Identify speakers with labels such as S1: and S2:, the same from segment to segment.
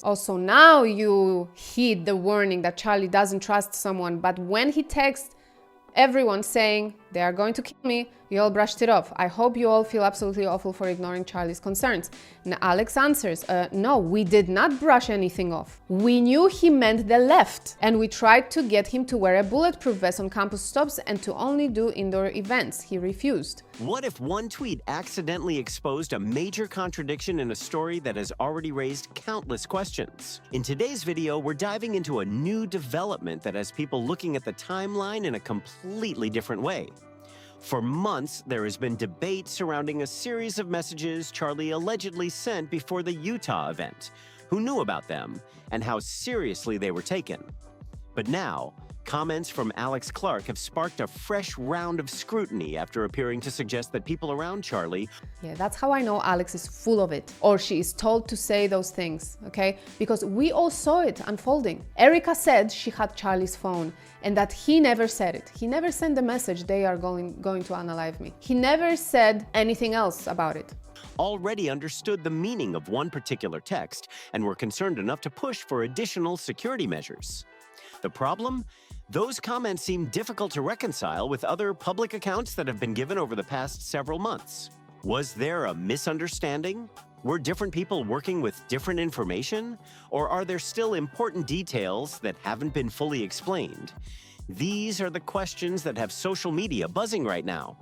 S1: Also, now you heed the warning that Charlie doesn't trust someone, but when he texts everyone saying they are going to kill me, you all brushed it off. I hope you all feel absolutely awful for ignoring Charlie's concerns. And Alex answers, no, we did not brush anything off. We knew he meant the left, and we tried to get him to wear a bulletproof vest on campus stops and to only do indoor events. He refused.
S2: What if one tweet accidentally exposed a major contradiction in a story that has already raised countless questions? In today's video, we're diving into a new development that has people looking at the timeline in a completely different way. For months, there has been debate surrounding a series of messages Charlie allegedly sent before the Utah event, who knew about them, and how seriously they were taken. But now, comments from Alex Clark have sparked a fresh round of scrutiny after appearing to suggest that people around Charlie...
S1: Yeah, that's how I know Alex is full of it, or she is told to say those things, okay? Because we all saw it unfolding. Erika said she had Charlie's phone and that he never said it. He never sent the message, they are going to unalive me. He never said anything else about it.
S2: Already understood the meaning of one particular text and were concerned enough to push for additional security measures. The problem? Those comments seem difficult to reconcile with other public accounts that have been given over the past several months. Was there a misunderstanding? Were different people working with different information? Or are there still important details that haven't been fully explained? These are the questions that have social media buzzing right now.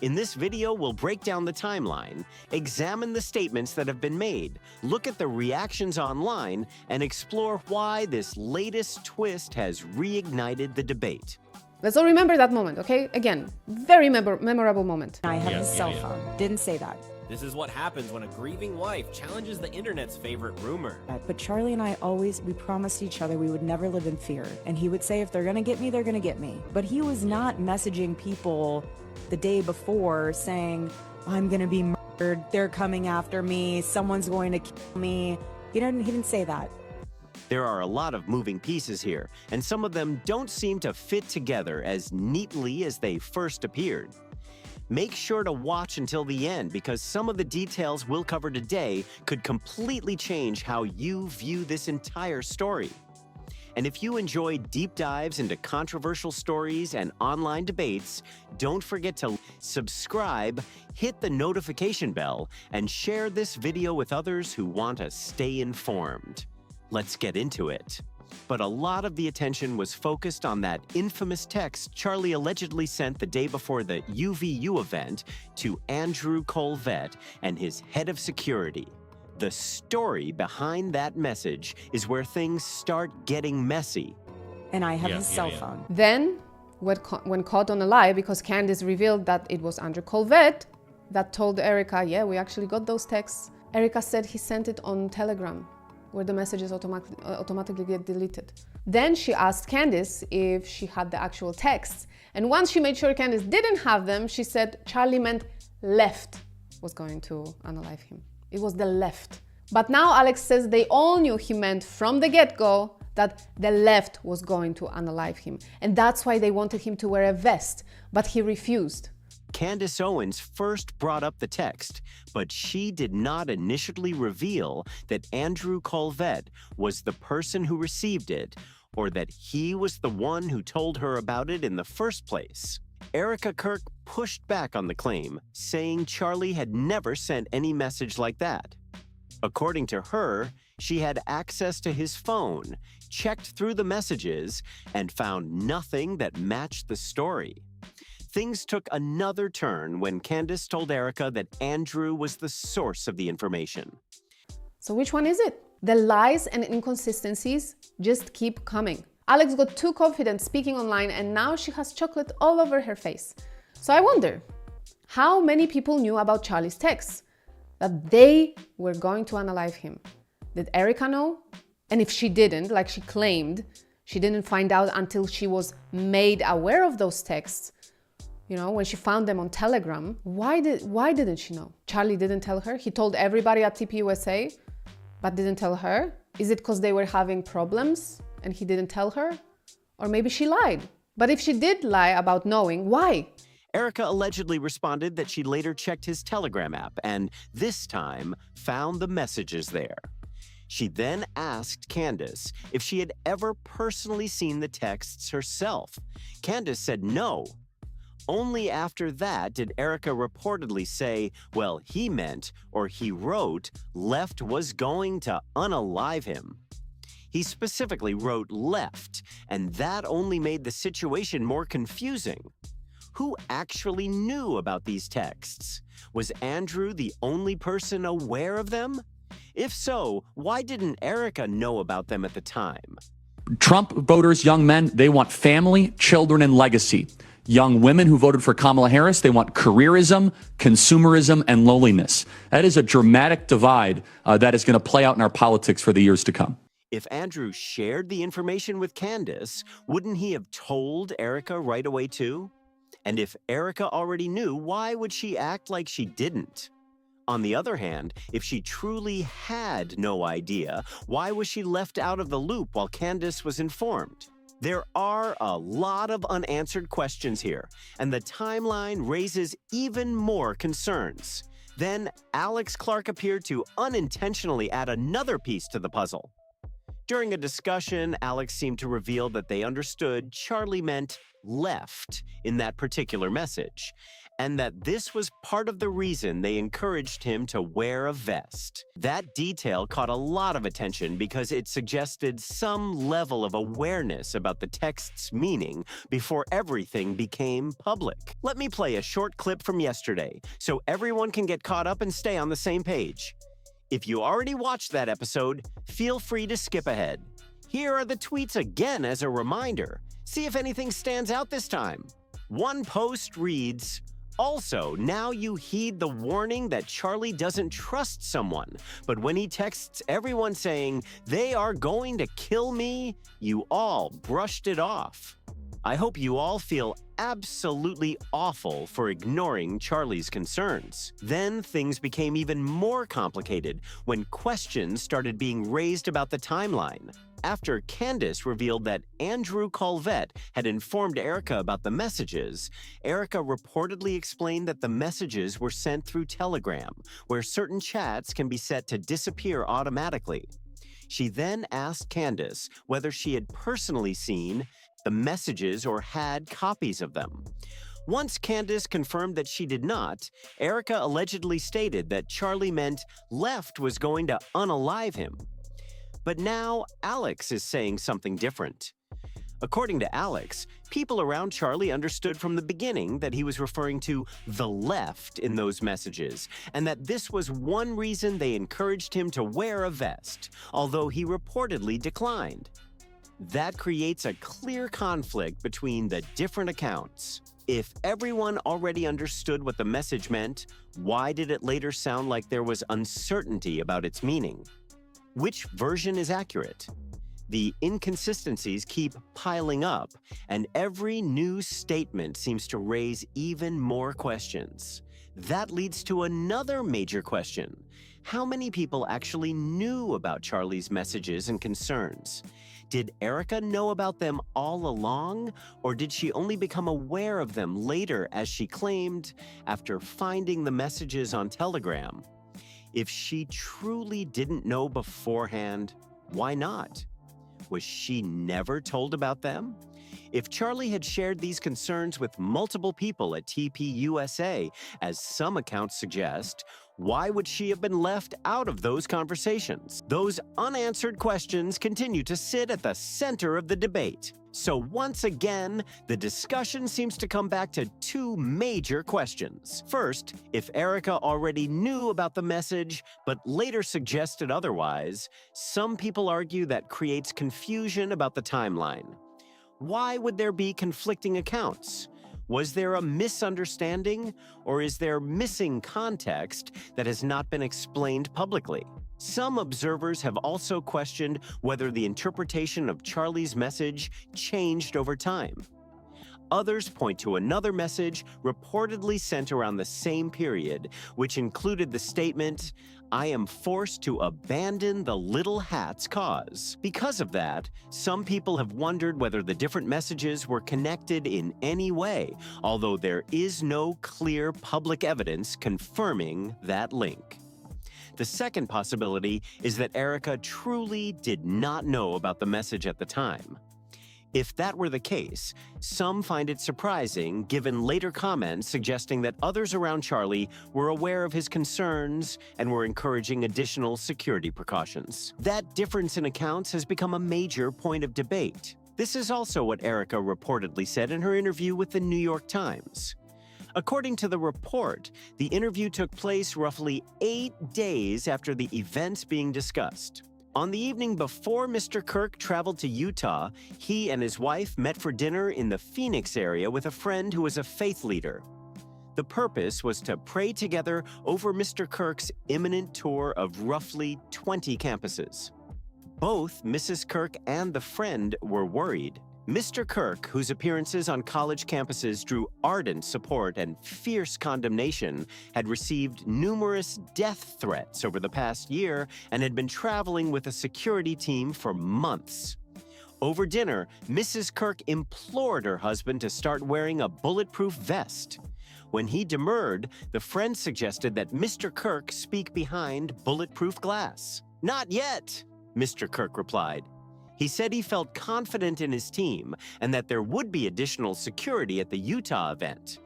S2: In this video, we'll break down the timeline, examine the statements that have been made, look at the reactions online, and explore why this latest twist has reignited the debate.
S1: Let's all remember that moment, okay? Again, very memorable moment.
S3: I have his cell phone. Didn't say that.
S4: This is what happens when a grieving wife challenges the internet's favorite rumor.
S3: But Charlie and I we promised each other we would never live in fear. And he would say, if they're gonna get me, they're gonna get me. But he was not messaging people the day before saying, I'm gonna be murdered, they're coming after me, someone's going to kill me. He didn't say that.
S2: There are a lot of moving pieces here, and some of them don't seem to fit together as neatly as they first appeared. Make sure to watch until the end because some of the details we'll cover today could completely change how you view this entire story. And if you enjoy deep dives into controversial stories and online debates, don't forget to subscribe, hit the notification bell, and share this video with others who want to stay informed. Let's get into it. But a lot of the attention was focused on that infamous text Charlie allegedly sent the day before the UVU event to Andrew Coleman and his head of security. The story behind that message is where things start getting messy.
S3: And I have his cell phone.
S1: Then, when caught on a lie, because Candace revealed that it was Andrew Coleman that told Erika, yeah, we actually got those texts. Erika said he sent it on Telegram, where the messages automatically get deleted. Then she asked Candace if she had the actual texts. And once she made sure Candace didn't have them, she said Charlie meant left was going to unalive him. It was the left. But now Alex says they all knew he meant from the get-go that the left was going to unalive him. And that's why they wanted him to wear a vest, but he refused.
S2: Candace Owens first brought up the text, but she did not initially reveal that Andrew Coleman was the person who received it, or that he was the one who told her about it in the first place. Erika Kirk pushed back on the claim, saying Charlie had never sent any message like that. According to her, she had access to his phone, checked through the messages, and found nothing that matched the story. Things took another turn when Candace told Erika that Andrew was the source of the information.
S1: So which one is it? The lies and inconsistencies just keep coming. Alex got too confident speaking online and now she has chocolate all over her face. So I wonder, how many people knew about Charlie's texts? That they were going to unalive him. Did Erika know? And if she didn't, like she claimed, she didn't find out until she was made aware of those texts. You know, when she found them on Telegram, why didn't she know? Charlie didn't tell her. He told everybody at TPUSA, but didn't tell her. Is it because they were having problems and he didn't tell her? Or maybe she lied. But if she did lie about knowing, why?
S2: Erika allegedly responded that she later checked his Telegram app and, this time, found the messages there. She then asked Candace if she had ever personally seen the texts herself. Candace said no. Only after that did Erika reportedly say, well, he meant, or he wrote, Left was going to unalive him. He specifically wrote left, and that only made the situation more confusing. Who actually knew about these texts? Was Andrew the only person aware of them? If so, why didn't Erika know about them at the time?
S5: Trump voters, young men, they want family, children, and legacy. Young women who voted for Kamala Harris, they want careerism, consumerism, and lowliness. That is a dramatic divide that is going to play out in our politics for the years to come.
S2: If Andrew shared the information with Candace, wouldn't he have told Erika right away too? And if Erika already knew, why would she act like she didn't? On the other hand, if she truly had no idea, why was she left out of the loop while Candace was informed? There are a lot of unanswered questions here, and the timeline raises even more concerns. Then Alex Clark appeared to unintentionally add another piece to the puzzle. During a discussion, Alex seemed to reveal that they understood Charlie meant left in that particular message, and that this was part of the reason they encouraged him to wear a vest. That detail caught a lot of attention because it suggested some level of awareness about the text's meaning before everything became public. Let me play a short clip from yesterday so everyone can get caught up and stay on the same page. If you already watched that episode, feel free to skip ahead. Here are the tweets again as a reminder. See if anything stands out this time. One post reads, Also, now you heed the warning that Charlie doesn't trust someone, but when he texts everyone saying, they are going to kill me, you all brushed it off. I hope you all feel absolutely awful for ignoring Charlie's concerns. Then things became even more complicated when questions started being raised about the timeline. After Candace revealed that Andrew Colvett had informed Erika about the messages, Erika reportedly explained that the messages were sent through Telegram, where certain chats can be set to disappear automatically. She then asked Candace whether she had personally seen the messages or had copies of them. Once Candace confirmed that she did not, Erika allegedly stated that Charlie meant left was going to unalive him. But now Alex is saying something different. According to Alex, people around Charlie understood from the beginning that he was referring to the left in those messages, and that this was one reason they encouraged him to wear a vest, although he reportedly declined. That creates a clear conflict between the different accounts. If everyone already understood what the message meant, why did it later sound like there was uncertainty about its meaning? Which version is accurate? The inconsistencies keep piling up, and every new statement seems to raise even more questions. That leads to another major question. How many people actually knew about Charlie's messages and concerns? Did Erika know about them all along, or did she only become aware of them later, as she claimed, after finding the messages on Telegram? If she truly didn't know beforehand, why not? Was she never told about them? If Charlie had shared these concerns with multiple people at TPUSA, as some accounts suggest, why would she have been left out of those conversations? Those unanswered questions continue to sit at the center of the debate. So once again, the discussion seems to come back to two major questions. First, if Erika already knew about the message, but later suggested otherwise, some people argue that creates confusion about the timeline. Why would there be conflicting accounts? Was there a misunderstanding, or is there missing context that has not been explained publicly? Some observers have also questioned whether the interpretation of Charlie's message changed over time. Others point to another message reportedly sent around the same period, which included the statement, "I am forced to abandon the little hat's cause." Because of that, some people have wondered whether the different messages were connected in any way, although there is no clear public evidence confirming that link. The second possibility is that Erika truly did not know about the message at the time. If that were the case, some find it surprising given later comments suggesting that others around Charlie were aware of his concerns and were encouraging additional security precautions. That difference in accounts has become a major point of debate. This is also what Erika reportedly said in her interview with the New York Times. According to the report, the interview took place roughly 8 days after the events being discussed. On the evening before Mr. Kirk traveled to Utah, he and his wife met for dinner in the Phoenix area with a friend who was a faith leader. The purpose was to pray together over Mr. Kirk's imminent tour of roughly 20 campuses. Both Mrs. Kirk and the friend were worried. Mr. Kirk, whose appearances on college campuses drew ardent support and fierce condemnation, had received numerous death threats over the past year and had been traveling with a security team for months. Over dinner, Mrs. Kirk implored her husband to start wearing a bulletproof vest. When he demurred, the friend suggested that Mr. Kirk speak behind bulletproof glass. "Not yet," Mr. Kirk replied. He said he felt confident in his team and that there would be additional security at the Utah event.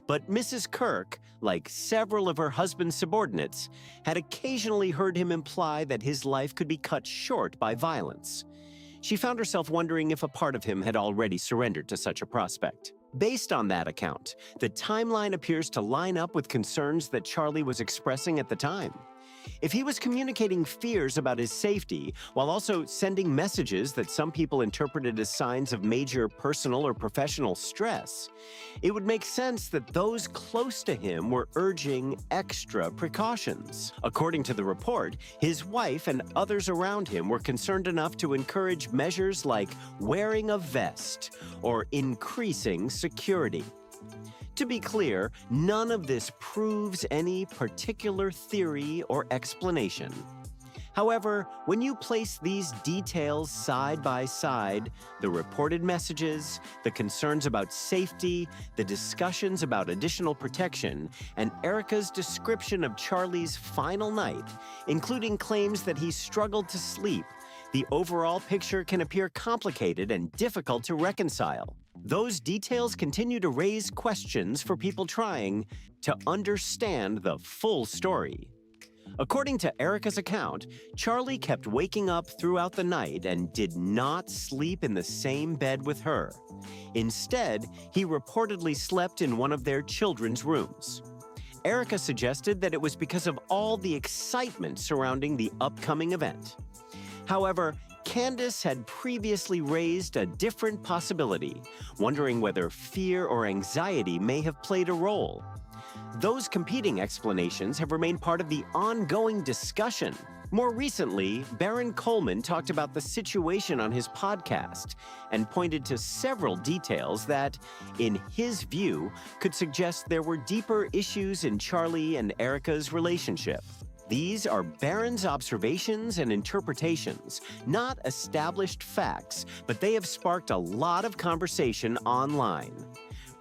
S2: But Mrs. Kirk, like several of her husband's subordinates, had occasionally heard him imply that his life could be cut short by violence. She found herself wondering if a part of him had already surrendered to such a prospect. Based on that account, the timeline appears to line up with concerns that Charlie was expressing at the time. If he was communicating fears about his safety while also sending messages that some people interpreted as signs of major personal or professional stress, it would make sense that those close to him were urging extra precautions. According to the report, his wife and others around him were concerned enough to encourage measures like wearing a vest or increasing security. To be clear, none of this proves any particular theory or explanation. However, when you place these details side by side, the reported messages, the concerns about safety, the discussions about additional protection, and Erika's description of Charlie's final night, including claims that he struggled to sleep, the overall picture can appear complicated and difficult to reconcile. Those details continue to raise questions for people trying to understand the full story. According to Erika's account, Charlie kept waking up throughout the night and did not sleep in the same bed with her. Instead, he reportedly slept in one of their children's rooms. Erika suggested that it was because of all the excitement surrounding the upcoming event. However, Candace had previously raised a different possibility, wondering whether fear or anxiety may have played a role. Those competing explanations have remained part of the ongoing discussion. More recently, Baron Coleman talked about the situation on his podcast and pointed to several details that, in his view, could suggest there were deeper issues in Charlie and Erika's relationship. These are Baron's observations and interpretations, not established facts, but they have sparked a lot of conversation online.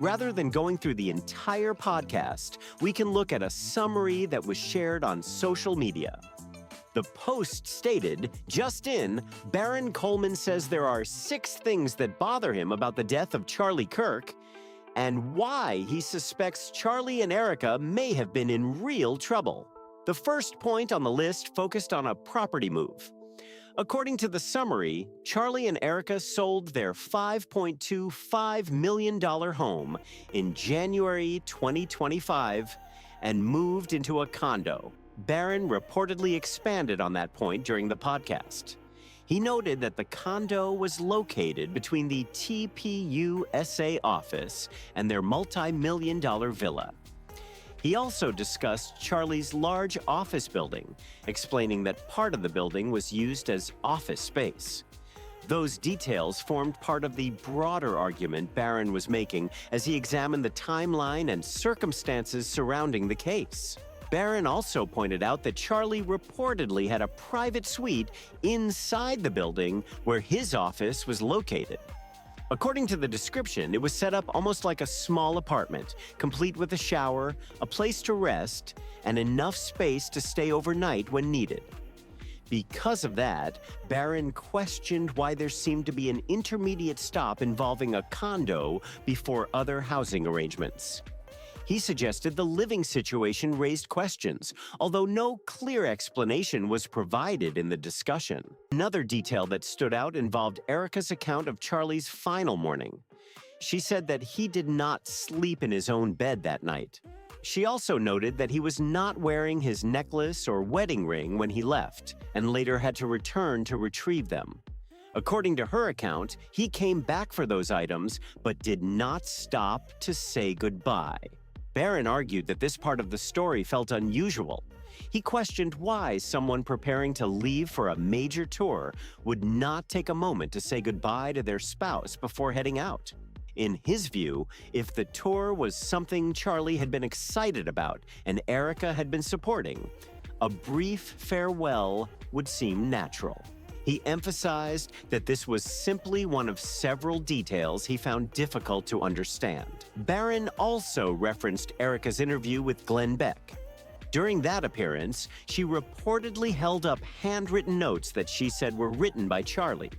S2: Rather than going through the entire podcast, we can look at a summary that was shared on social media. The post stated, just in, Baron Coleman says there are 6 things that bother him about the death of Charlie Kirk and why he suspects Charlie and Erika may have been in real trouble. The first point on the list focused on a property move. According to the summary, Charlie and Erika sold their $5.25 million home in January 2025 and moved into a condo. Baron reportedly expanded on that point during the podcast. He noted that the condo was located between the TPUSA office and their multi-million-dollar villa. He also discussed Charlie's large office building, explaining that part of the building was used as office space. Those details formed part of the broader argument Baron was making as he examined the timeline and circumstances surrounding the case. Baron also pointed out that Charlie reportedly had a private suite inside the building where his office was located. According to the description, it was set up almost like a small apartment, complete with a shower, a place to rest, and enough space to stay overnight when needed. Because of that, Barron questioned why there seemed to be an intermediate stop involving a condo before other housing arrangements. He suggested the living situation raised questions, although no clear explanation was provided in the discussion. Another detail that stood out involved Erika's account of Charlie's final morning. She said that he did not sleep in his own bed that night. She also noted that he was not wearing his necklace or wedding ring when he left, and later had to return to retrieve them. According to her account, he came back for those items, but did not stop to say goodbye. Barron argued that this part of the story felt unusual. He questioned why someone preparing to leave for a major tour would not take a moment to say goodbye to their spouse before heading out. In his view, if the tour was something Charlie had been excited about and Erika had been supporting, a brief farewell would seem natural. He emphasized that this was simply one of several details he found difficult to understand. Barron also referenced Erika's interview with Glenn Beck. During that appearance, she reportedly held up handwritten notes that she said were written by Charlie.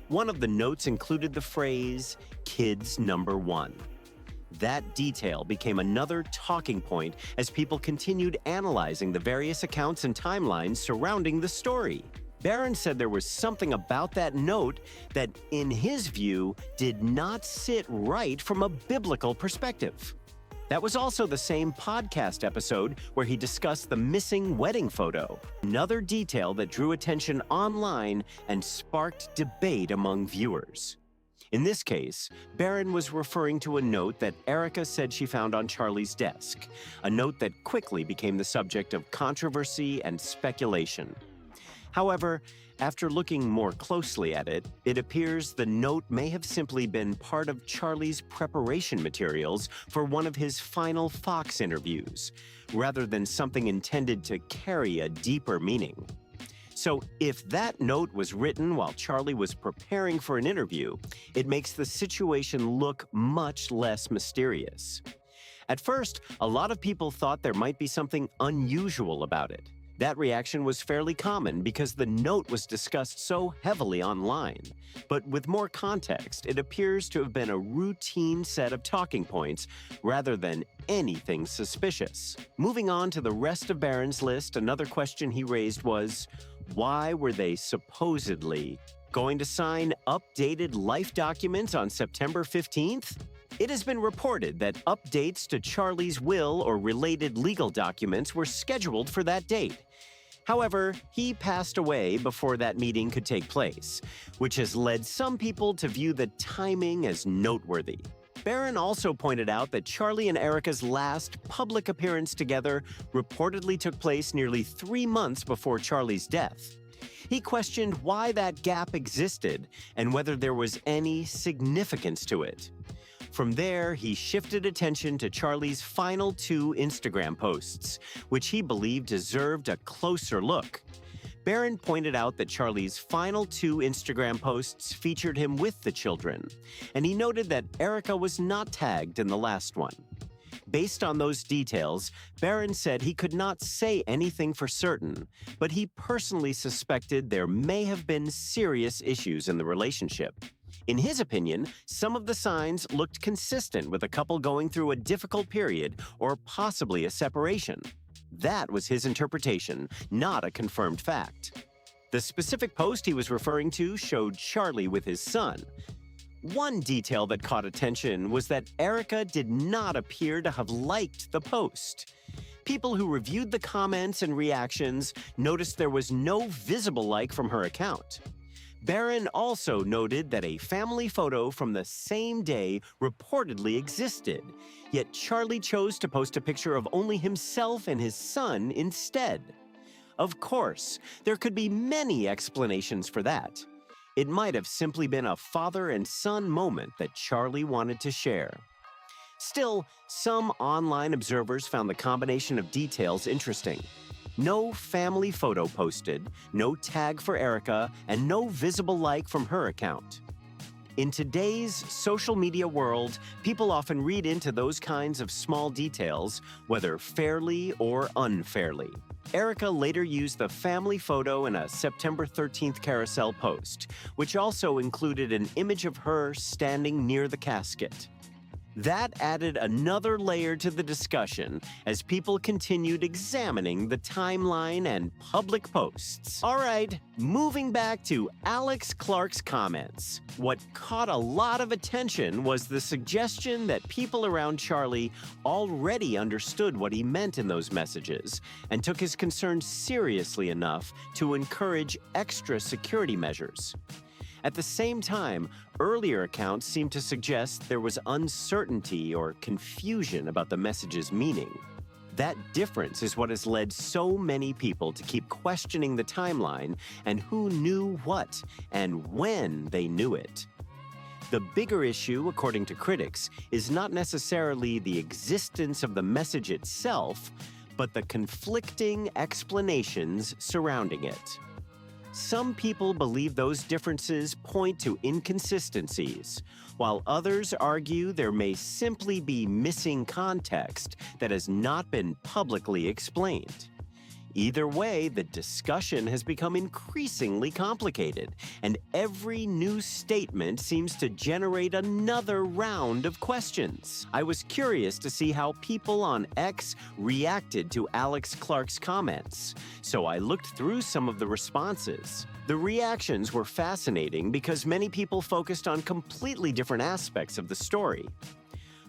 S2: One of the notes included the phrase, "Kids number one." That detail became another talking point as people continued analyzing the various accounts and timelines surrounding the story. Barron said there was something about that note that, in his view, did not sit right from a biblical perspective. That was also the same podcast episode where he discussed the missing wedding photo, another detail that drew attention online and sparked debate among viewers. In this case, Barron was referring to a note that Erika said she found on Charlie's desk, a note that quickly became the subject of controversy and speculation. However, after looking more closely at it, it appears the note may have simply been part of Charlie's preparation materials for one of his final Fox interviews, rather than something intended to carry a deeper meaning. So if that note was written while Charlie was preparing for an interview, it makes the situation look much less mysterious. At first, a lot of people thought there might be something unusual about it. That reaction was fairly common because the note was discussed so heavily online. But with more context, it appears to have been a routine set of talking points rather than anything suspicious. Moving on to the rest of Barron's list, another question he raised was, why were they supposedly going to sign updated life documents on September 15th? It has been reported that updates to Charlie's will or related legal documents were scheduled for that date. However, he passed away before that meeting could take place, which has led some people to view the timing as noteworthy. Barron also pointed out that Charlie and Erika's last public appearance together reportedly took place nearly 3 months before Charlie's death. He questioned why that gap existed and whether there was any significance to it. From there, he shifted attention to Charlie's final 2 Instagram posts, which he believed deserved a closer look. Barron pointed out that Charlie's final 2 Instagram posts featured him with the children, and he noted that Erika was not tagged in the last one. Based on those details, Barron said he could not say anything for certain, but he personally suspected there may have been serious issues in the relationship. In his opinion, some of the signs looked consistent with a couple going through a difficult period or possibly a separation. That was his interpretation, not a confirmed fact. The specific post he was referring to showed Charlie with his son. One detail that caught attention was that Erika did not appear to have liked the post. People who reviewed the comments and reactions noticed there was no visible like from her account. Barron also noted that a family photo from the same day reportedly existed, yet Charlie chose to post a picture of only himself and his son instead. Of course, there could be many explanations for that. It might have simply been a father and son moment that Charlie wanted to share. Still, some online observers found the combination of details interesting. No family photo posted, no tag for Erika, and no visible like from her account. In today's social media world, people often read into those kinds of small details, whether fairly or unfairly. Erika later used the family photo in a September 13th carousel post, which also included an image of her standing near the casket. That added another layer to the discussion as people continued examining the timeline and public posts. All right, moving back to Alex Clark's comments. What caught a lot of attention was the suggestion that people around Charlie already understood what he meant in those messages and took his concerns seriously enough to encourage extra security measures. At the same time, earlier accounts seemed to suggest there was uncertainty or confusion about the message's meaning. That difference is what has led so many people to keep questioning the timeline and who knew what and when they knew it. The bigger issue, according to critics, is not necessarily the existence of the message itself, but the conflicting explanations surrounding it. Some people believe those differences point to inconsistencies, while others argue there may simply be missing context that has not been publicly explained. Either way, the discussion has become increasingly complicated, and every new statement seems to generate another round of questions. I was curious to see how people on X reacted to Alex Clark's comments, so I looked through some of the responses. The reactions were fascinating because many people focused on completely different aspects of the story.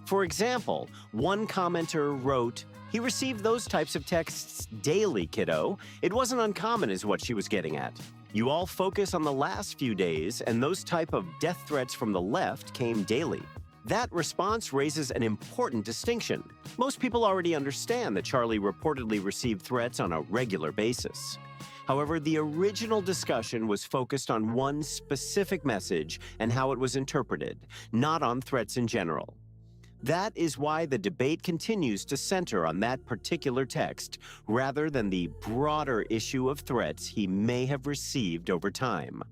S2: For example, one commenter wrote, "He received those types of texts daily, kiddo. It wasn't uncommon is what she was getting at. You all focus on the last few days, and those type of death threats from the left came daily." That response raises an important distinction. Most people already understand that Charlie reportedly received threats on a regular basis. However, the original discussion was focused on one specific message and how it was interpreted, not on threats in general. That is why the debate continues to center on that particular text, rather than the broader issue of threats he may have received over time.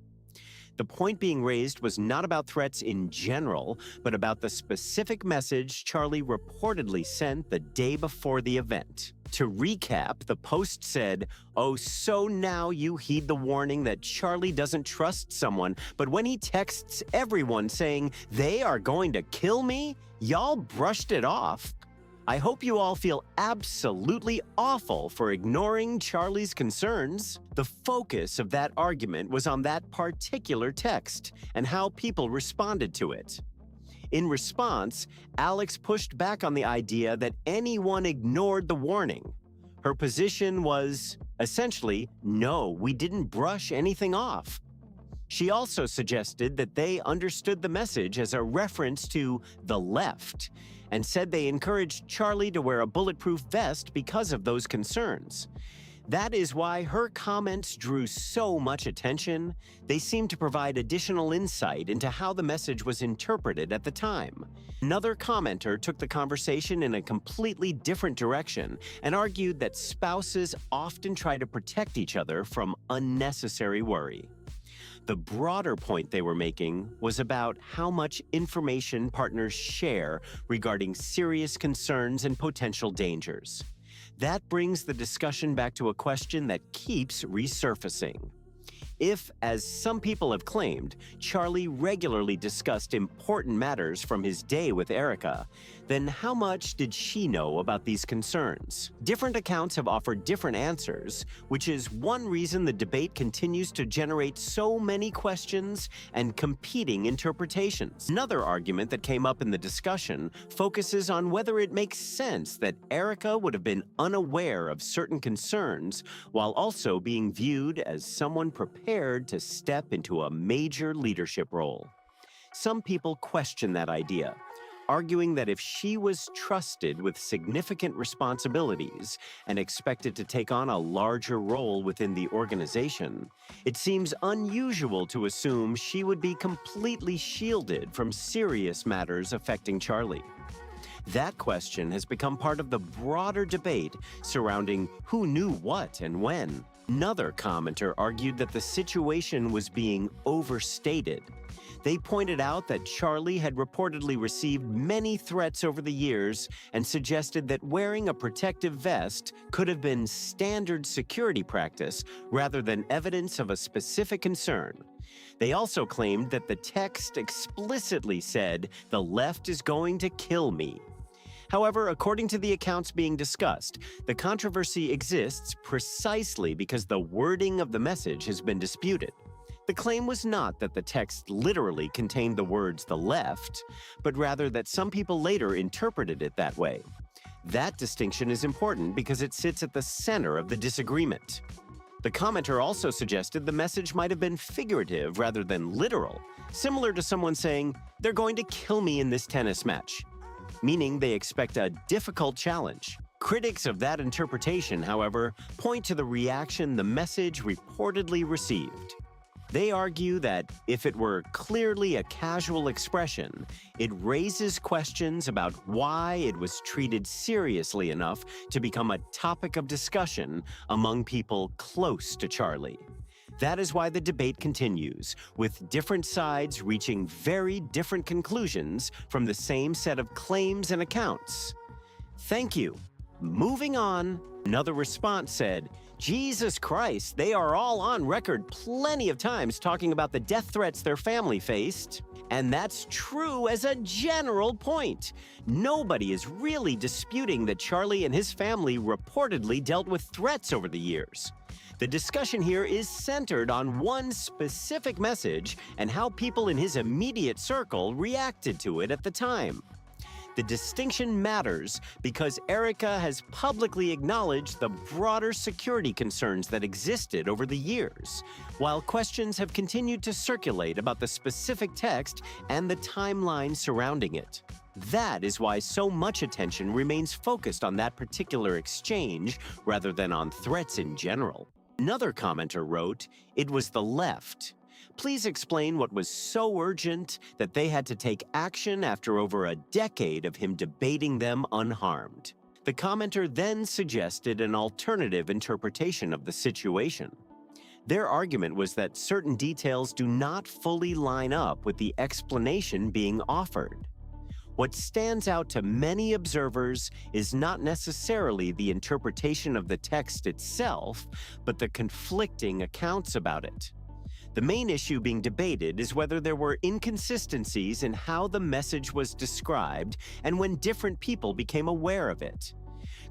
S2: The point being raised was not about threats in general, but about the specific message Charlie reportedly sent the day before the event. To recap, the post said, "Oh, so now you heed the warning that Charlie doesn't trust someone, but when he texts everyone saying they are going to kill me, y'all brushed it off. I hope you all feel absolutely awful for ignoring Charlie's concerns." The focus of that argument was on that particular text and how people responded to it. In response, Alex pushed back on the idea that anyone ignored the warning. Her position was, essentially, no, we didn't brush anything off. She also suggested that they understood the message as a reference to the left, and said they encouraged Charlie to wear a bulletproof vest because of those concerns. That is why her comments drew so much attention. They seemed to provide additional insight into how the message was interpreted at the time. Another commenter took the conversation in a completely different direction and argued that spouses often try to protect each other from unnecessary worry. The broader point they were making was about how much information partners share regarding serious concerns and potential dangers. That brings the discussion back to a question that keeps resurfacing. If, as some people have claimed, Charlie regularly discussed important matters from his day with Erika, then how much did she know about these concerns? Different accounts have offered different answers, which is one reason the debate continues to generate so many questions and competing interpretations. Another argument that came up in the discussion focuses on whether it makes sense that Erika would have been unaware of certain concerns while also being viewed as someone prepared to step into a major leadership role. Some people question that idea, arguing that if she was trusted with significant responsibilities and expected to take on a larger role within the organization, it seems unusual to assume she would be completely shielded from serious matters affecting Charlie. That question has become part of the broader debate surrounding who knew what and when. Another commenter argued that the situation was being overstated. They pointed out that Charlie had reportedly received many threats over the years and suggested that wearing a protective vest could have been standard security practice rather than evidence of a specific concern. They also claimed that the text explicitly said, "The left is going to kill me." However, according to the accounts being discussed, the controversy exists precisely because the wording of the message has been disputed. The claim was not that the text literally contained the words "the left," but rather that some people later interpreted it that way. That distinction is important because it sits at the center of the disagreement. The commenter also suggested the message might have been figurative rather than literal, similar to someone saying, "They're going to kill me in this tennis match," meaning they expect a difficult challenge. Critics of that interpretation, however, point to the reaction the message reportedly received. They argue that if it were clearly a casual expression, it raises questions about why it was treated seriously enough to become a topic of discussion among people close to Charlie. That is why the debate continues, with different sides reaching very different conclusions from the same set of claims and accounts. Thank you. Moving on, another response said, "Jesus Christ, they are all on record plenty of times talking about the death threats their family faced. And that's true as a general point. Nobody is really disputing that Charlie and his family reportedly dealt with threats over the years. The discussion here is centered on one specific message and how people in his immediate circle reacted to it at the time. The distinction matters because Erika has publicly acknowledged the broader security concerns that existed over the years, while questions have continued to circulate about the specific text and the timeline surrounding it. That is why so much attention remains focused on that particular exchange rather than on threats in general." Another commenter wrote, "It was the left. Please explain what was so urgent that they had to take action after over a decade of him debating them unharmed." The commenter then suggested an alternative interpretation of the situation. Their argument was that certain details do not fully line up with the explanation being offered. What stands out to many observers is not necessarily the interpretation of the text itself, but the conflicting accounts about it. The main issue being debated is whether there were inconsistencies in how the message was described and when different people became aware of it.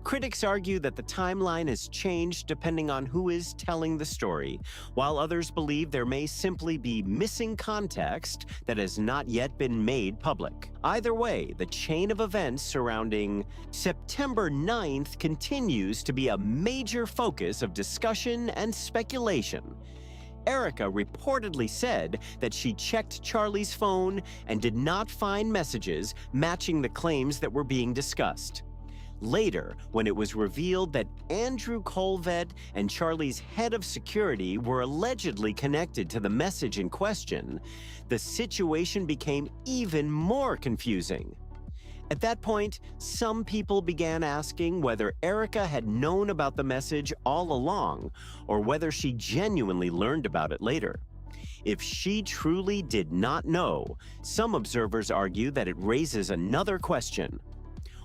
S2: Critics argue that the timeline has changed depending on who is telling the story, while others believe there may simply be missing context that has not yet been made public. Either way, the chain of events surrounding September 9th continues to be a major focus of discussion and speculation. Erika reportedly said that she checked Charlie's phone and did not find messages matching the claims that were being discussed. Later, when it was revealed that Andrew Coleman and Charlie's head of security were allegedly connected to the message in question, the situation became even more confusing. At that point, some people began asking whether Erika had known about the message all along or whether she genuinely learned about it later. If she truly did not know, some observers argue that it raises another question.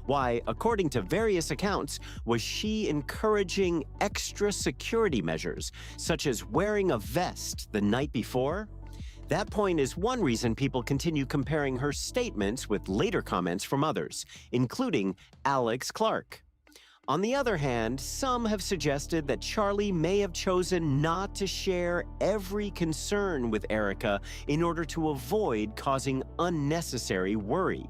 S2: Why, according to various accounts, was she encouraging extra security measures, such as wearing a vest the night before? That point is one reason people continue comparing her statements with later comments from others, including Alex Clark. On the other hand, some have suggested that Charlie may have chosen not to share every concern with Erika in order to avoid causing unnecessary worry.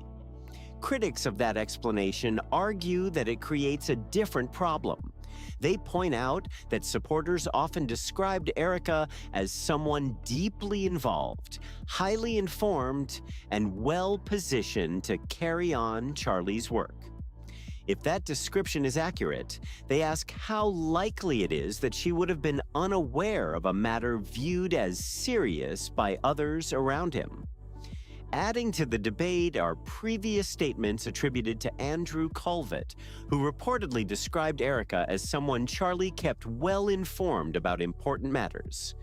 S2: Critics of that explanation argue that it creates a different problem. They point out that supporters often described Erika as someone deeply involved, highly informed, and well-positioned to carry on Charlie's work. If that description is accurate, they ask how likely it is that she would have been unaware of a matter viewed as serious by others around him. Adding to the debate are previous statements attributed to Andrew Colvett, who reportedly described Erika as someone Charlie kept well informed about important matters.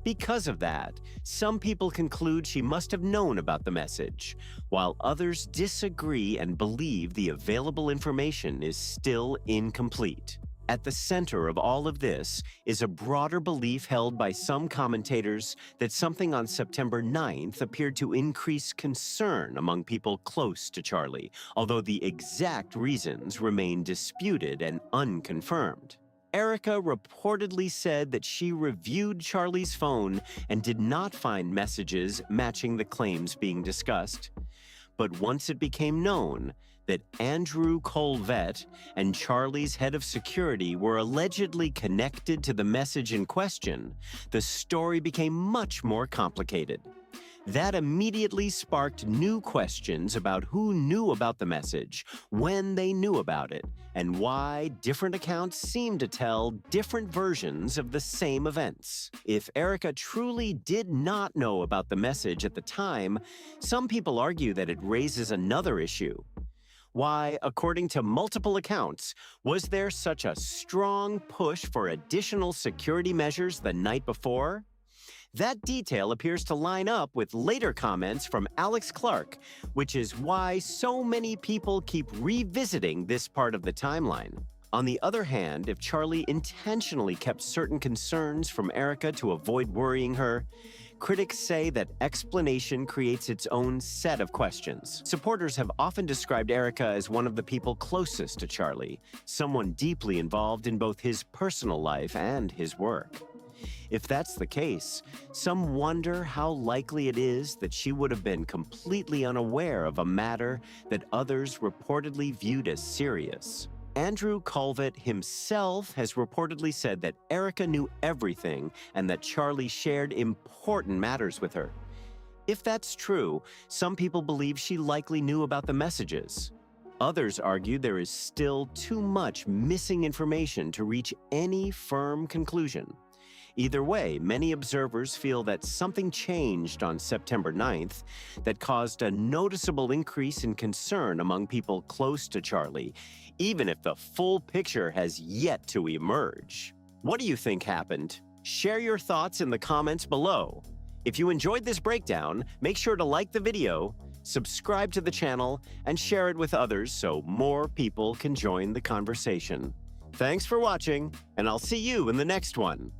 S2: Because of that, some people conclude she must have known about the message, while others disagree and believe the available information is still incomplete. At the center of all of this is a broader belief held by some commentators that something on September 9th appeared to increase concern among people close to Charlie, although the exact reasons remain disputed and unconfirmed. Erika reportedly said that she reviewed Charlie's phone and did not find messages matching the claims being discussed. But once it became known that Andrew Colvett and Charlie's head of security were allegedly connected to the message in question, the story became much more complicated. That immediately sparked new questions about who knew about the message, when they knew about it, and why different accounts seemed to tell different versions of the same events. If Erika truly did not know about the message at the time, some people argue that it raises another issue. Why, according to multiple accounts, was there such a strong push for additional security measures the night before? That detail appears to line up with later comments from Alex Clark, which is why so many people keep revisiting this part of the timeline. On the other hand, if Charlie intentionally kept certain concerns from Erika to avoid worrying her, critics say that explanation creates its own set of questions. Supporters have often described Erika as one of the people closest to Charlie, someone deeply involved in both his personal life and his work. If that's the case, some wonder how likely it is that she would have been completely unaware of a matter that others reportedly viewed as serious. Andrew Colvett himself has reportedly said that Erika knew everything and that Charlie shared important matters with her. If that's true, some people believe she likely knew about the messages. Others argue there is still too much missing information to reach any firm conclusion. Either way, many observers feel that something changed on September 9th that caused a noticeable increase in concern among people close to Charlie, even if the full picture has yet to emerge. What do you think happened? Share your thoughts in the comments below. If you enjoyed this breakdown, make sure to like the video, subscribe to the channel, and share it with others so more people can join the conversation. Thanks for watching, and I'll see you in the next one.